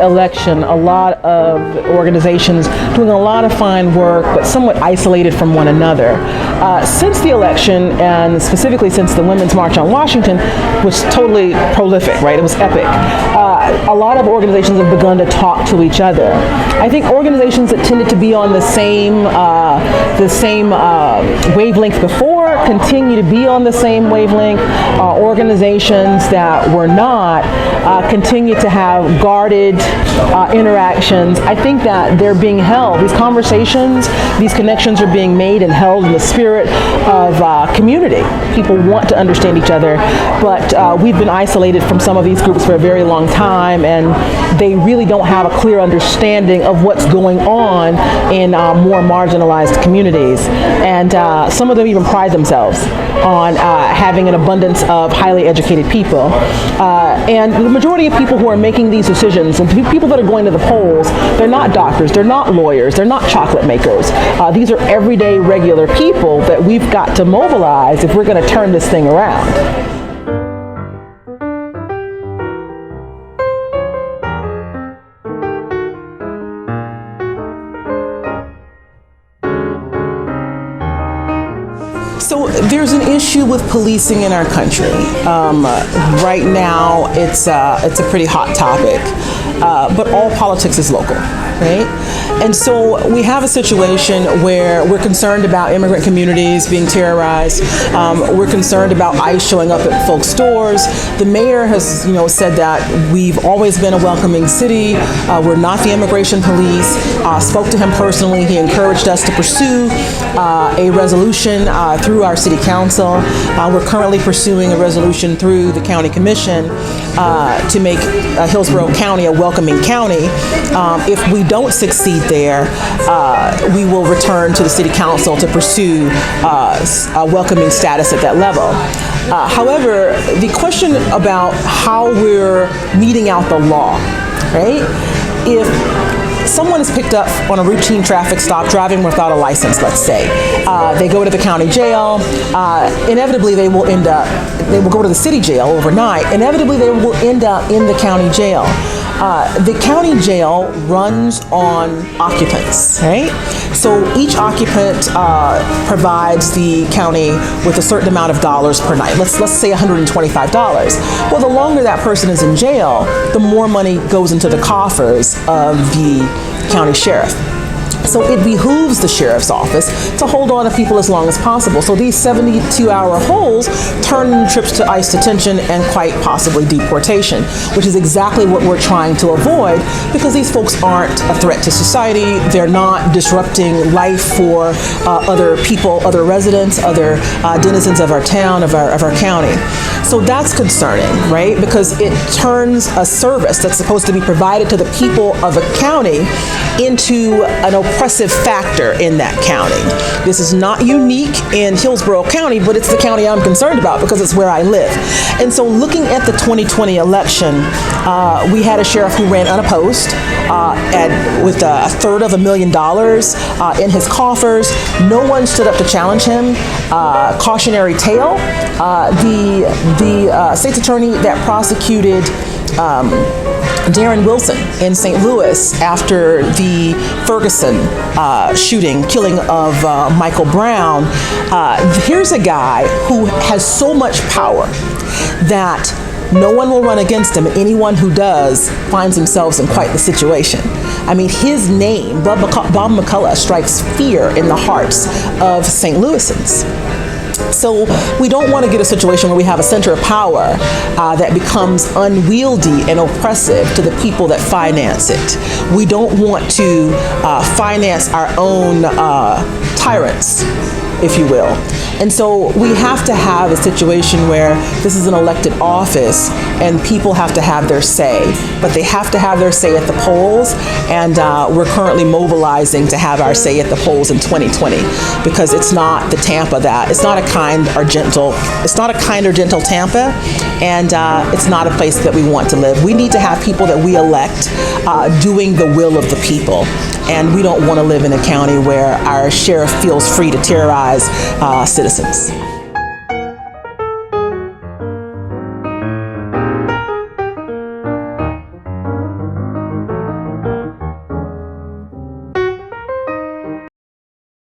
election, a lot of organizations doing a lot of fine work, but somewhat isolated from one another. Since the election, and specifically since the Women's March on Washington, was totally prolific, right? It was epic. A lot of organizations have begun to talk to each other. I think organizations that tended to be on the same wavelength before continue to be on the same wavelength. Organizations that were not continue to have guarded interactions. I think that they're being held. These conversations, these connections are being made and held in the spirit of community. People want to understand each other, but we've been isolated from some of these groups for a very long time, and they really don't have a clear understanding of what's going on in more marginalized communities. And some of them even pride themselves on having an abundance of highly educated people. And the majority of people who are making these decisions, and people that are going to the polls, they're not doctors, they're not lawyers, they're not chocolate makers. These are everyday, regular people that we've got to mobilize if we're going to turn this thing around. So there's an issue with policing in our country. Right now, it's a pretty hot topic, but all politics is local, right? And so we have a situation where we're concerned about immigrant communities being terrorized. We're concerned about ICE showing up at folks' doors. The mayor has, said that we've always been a welcoming city. We're not the immigration police. Spoke to him personally. He encouraged us to pursue a resolution through our city council. We're currently pursuing a resolution through the county commission to make Hillsborough County a welcoming county. If we don't succeed there, we will return to the city council to pursue a welcoming status at that level. However, the question about how we're meting out the law, right? If someone is picked up on a routine traffic stop driving without a license, let's say, they go to the county jail, inevitably they will go to the city jail overnight, inevitably they will end up in the county jail. The county jail runs on occupants, right? So each occupant provides the county with a certain amount of dollars per night. Let's say $125. Well, the longer that person is in jail, the more money goes into the coffers of the county sheriff. So it behooves the sheriff's office to hold on to people as long as possible. So these 72-hour holds turn into trips to ICE detention and quite possibly deportation, which is exactly what we're trying to avoid, because these folks aren't a threat to society. They're not disrupting life for other people, other residents, other denizens of our town, of our county. So that's concerning, right? Because it turns a service that's supposed to be provided to the people of a county into an oppressive factor in that county. This is not unique in Hillsborough County, but it's the county I'm concerned about because it's where I live. And so looking at the 2020 election, we had a sheriff who ran unopposed with $350,000 in his coffers. No one stood up to challenge him. Cautionary tale, the state's attorney that prosecuted Darren Wilson in St. Louis after the Ferguson killing of Michael Brown. Here's a guy who has so much power that no one will run against him. Anyone who does finds themselves in quite the situation. I mean, his name, Bob McCullough, strikes fear in the hearts of St. Louisans. So we don't want to get a situation where we have a center of power that becomes unwieldy and oppressive to the people that finance it. We don't want to finance our own tyrants, if you will. And so we have to have a situation where this is an elected office and people have to have their say, but they have to have their say at the polls, and we're currently mobilizing to have our say at the polls in 2020, because it's not the Tampa it's not a kind or gentle Tampa, and it's not a place that we want to live. We need to have people that we elect doing the will of the people. And we don't want to live in a county where our sheriff feels free to terrorize citizens.